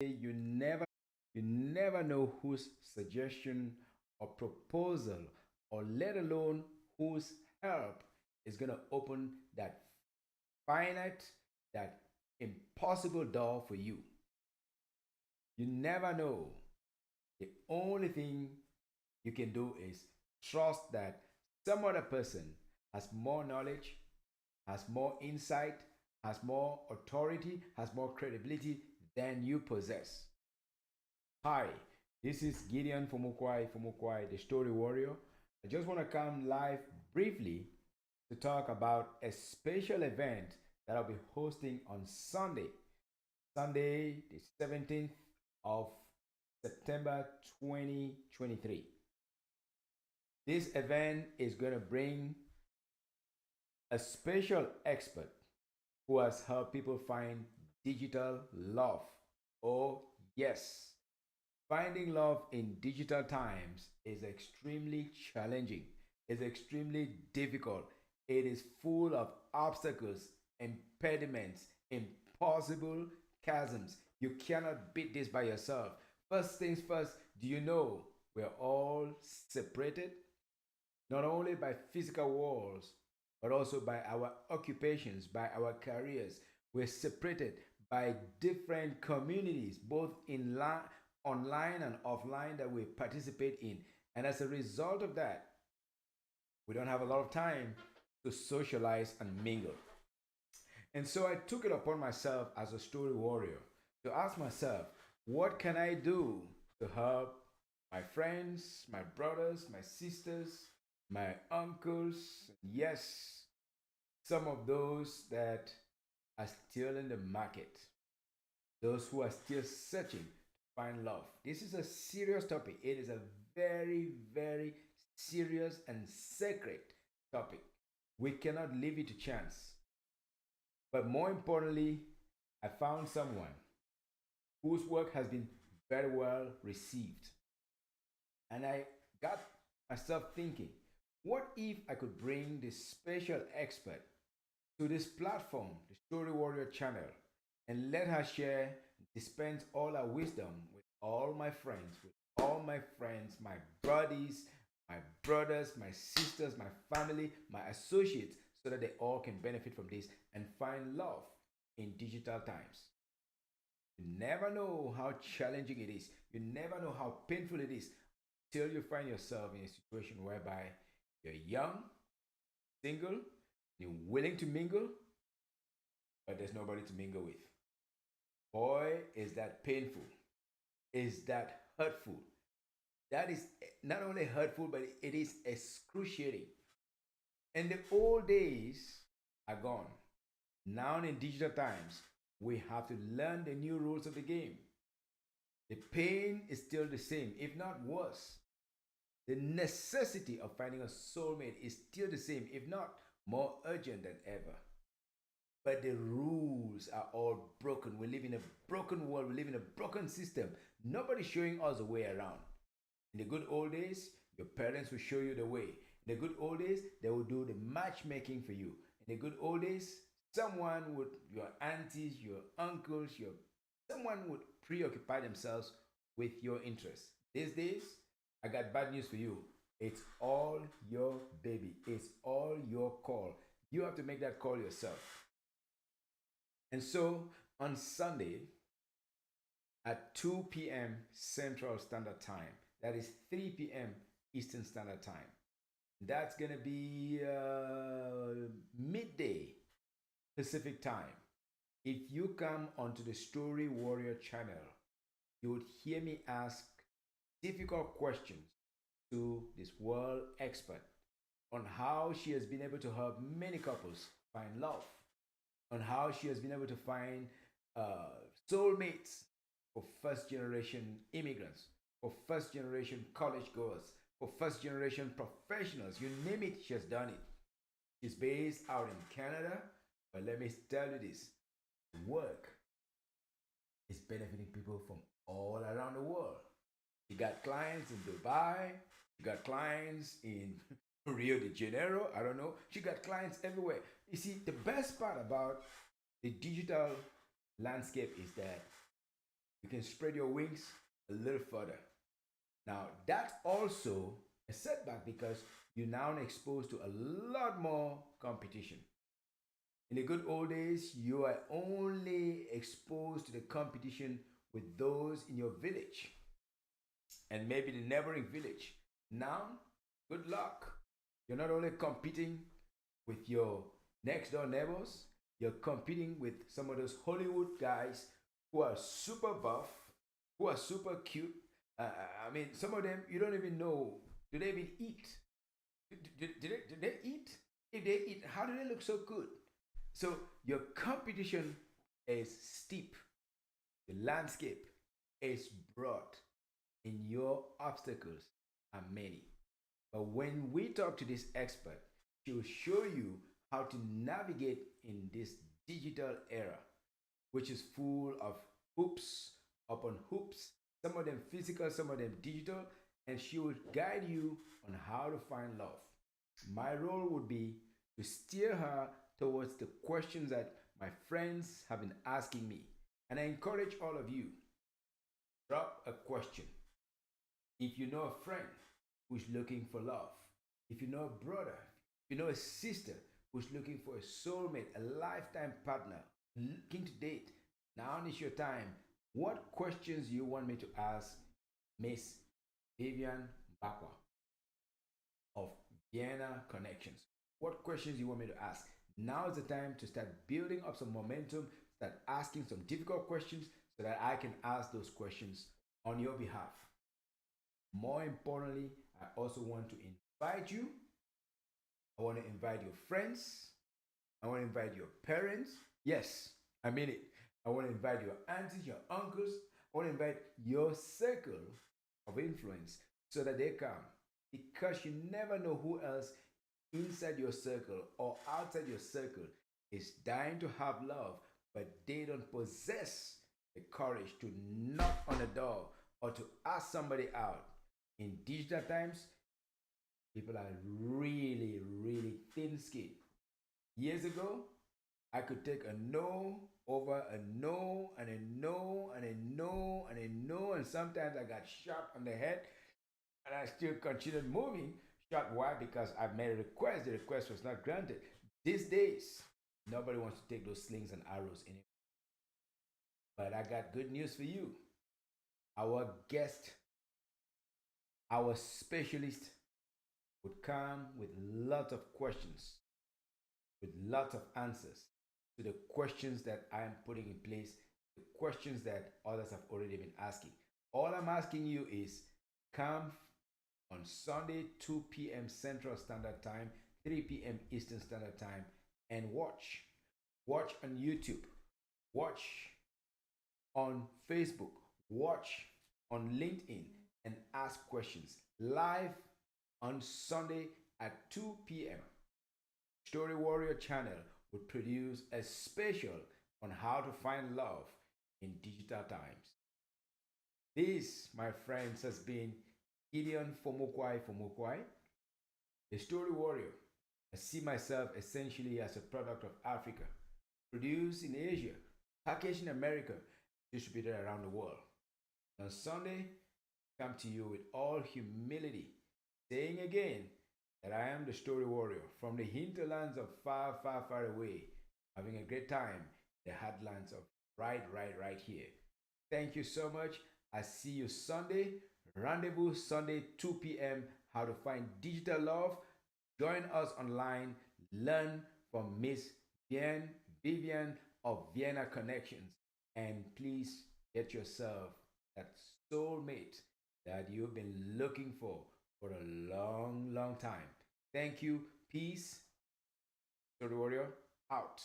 You never know whose suggestion or proposal or let alone whose help is going to open that finite, that impossible door for you. You never know. The only thing you can do is trust that some other person has more knowledge, has more insight, has more authority, has more credibility than you possess. Hi, this is Gideon Fumukwai, the story warrior. I just want to come live briefly to talk about a special event that I'll be hosting on Sunday, the 17th of September 2023. This event is going to bring a special expert who has helped people find digital love. Oh, yes. Finding love in digital times is extremely challenging, it's extremely difficult. It is full of obstacles, impediments, impossible chasms. You cannot beat this by yourself. First things first, do you know we're all separated not only by physical walls, but also by our occupations, by our careers? We're separated by different communities, both online and offline, that we participate in. And as a result of that, we don't have a lot of time to socialize and mingle. And so I took it upon myself as a story warrior to ask myself, what can I do to help my friends, my brothers, my sisters, my uncles, yes, some of those that are still in the market, those who are still searching to find love. This is a serious topic. It is a very, very serious and sacred topic. We cannot leave it to chance. But more importantly, I found someone whose work has been very well received. And I got myself thinking, what if I could bring this special expert to this platform, the Story Warrior channel, and let her share, dispense all her wisdom with all my friends, my buddies, my brothers, my sisters, my family, my associates, so that they all can benefit from this and find love in digital times. You never know how challenging it is. You never know how painful it is till you find yourself in a situation whereby you're young, single, you're willing to mingle, but there's nobody to mingle with. Boy, is that painful. Is that hurtful? That is not only hurtful, but it is excruciating. And the old days are gone. Now in digital times, we have to learn the new rules of the game. The pain is still the same, if not worse. The necessity of finding a soulmate is still the same, if not more urgent than ever. But the rules are all broken. We live in a broken world, we live in a broken system. Nobody's showing us a way around. In the good old days, your parents will show you the way. In the good old days, they will do the matchmaking for you. In the good old days, someone would, your aunties, your uncles, someone would preoccupy themselves with your interests. These days, I got bad news for you. It's all your baby. It's all your call. You have to make that call yourself. And so on Sunday at 2 p.m. Central Standard Time, that is 3 p.m. Eastern Standard Time. That's going to be midday Pacific Time. If you come onto the Story Warrior channel, you would hear me ask difficult questions to this world expert on how she has been able to help many couples find love, on how she has been able to find soulmates for first generation immigrants, for first generation college goers, for first generation professionals. You name it, she has done it. She's based out in Canada, but let me tell you this, work is benefiting people from all around the world. You got clients in Dubai, you got clients in Rio de Janeiro, I don't know. She got clients everywhere. You see, the best part about the digital landscape is that You can spread your wings a little further. Now, that's also a setback because you're now exposed to a lot more competition. In the good old days, you are only exposed to the competition with those in your village and maybe the neighboring village. Now, good luck. You're not only competing with your next door neighbors, you're competing with some of those Hollywood guys who are super buff, who are super cute. I mean, some of them you don't even know. Do they even eat? Do they eat? If they eat, how do they look so good? So your competition is steep. The landscape is broad, and your obstacles are many. But when we talk to this expert, she will show you how to navigate in this digital era, which is full of hoops upon hoops, some of them physical, some of them digital, and she will guide you on how to find love. My role would be to steer her towards the questions that my friends have been asking me. And I encourage all of you, drop a question. If you know a friend who's looking for love, if you know a brother, if you know a sister who's looking for a soulmate, a lifetime partner, looking to date, now is your time. What questions you want me to ask Miss Vivian Bakwa of Vienna Connections? What questions you want me to ask? Now is the time to start building up some momentum, start asking some difficult questions so that I can ask those questions on your behalf. More importantly, I also want to invite you. I want to invite your friends. I want to invite your parents. Yes, I mean it. I want to invite your aunties, your uncles. I want to invite your circle of influence so that they come. Because you never know who else inside your circle or outside your circle is dying to have love, but they don't possess the courage to knock on the door or to ask somebody out. In digital times, people are really, really thin skinned. Years ago, I could take a no over a no and a no and a no and a no, and sometimes I got shot on the head and I still continued moving. Shot why? Because I made a request, the request was not granted. These days, nobody wants to take those slings and arrows anymore. But I got good news for you. Our guest, our specialist, would come with lots of questions, with lots of answers to the questions that I am putting in place, the questions that others have already been asking. All I'm asking you is come on Sunday, 2 p.m. Central Standard Time, 3 p.m. Eastern Standard Time, and watch. Watch on YouTube. Watch on Facebook. Watch on LinkedIn and ask questions live on Sunday at 2 p.m. Story Warrior channel would produce a special on how to find love in digital times. This, my friends, has been Gideon Fomokwai, the Story Warrior. I see myself essentially as a product of Africa, produced in Asia, packaged in America, distributed around the world. On Sunday, I come to you with all humility, saying again that I am the Story Warrior from the hinterlands of far, far, far away, having a great time in the heartlands of right here. Thank you so much. I see you Sunday. Rendezvous Sunday, 2 p.m. How to find digital love. Join us online. Learn from Miss Vivian of Vienna Connections. And please get yourself that soulmate that you've been looking for a long, long time. Thank you. Peace. Story Warrior out.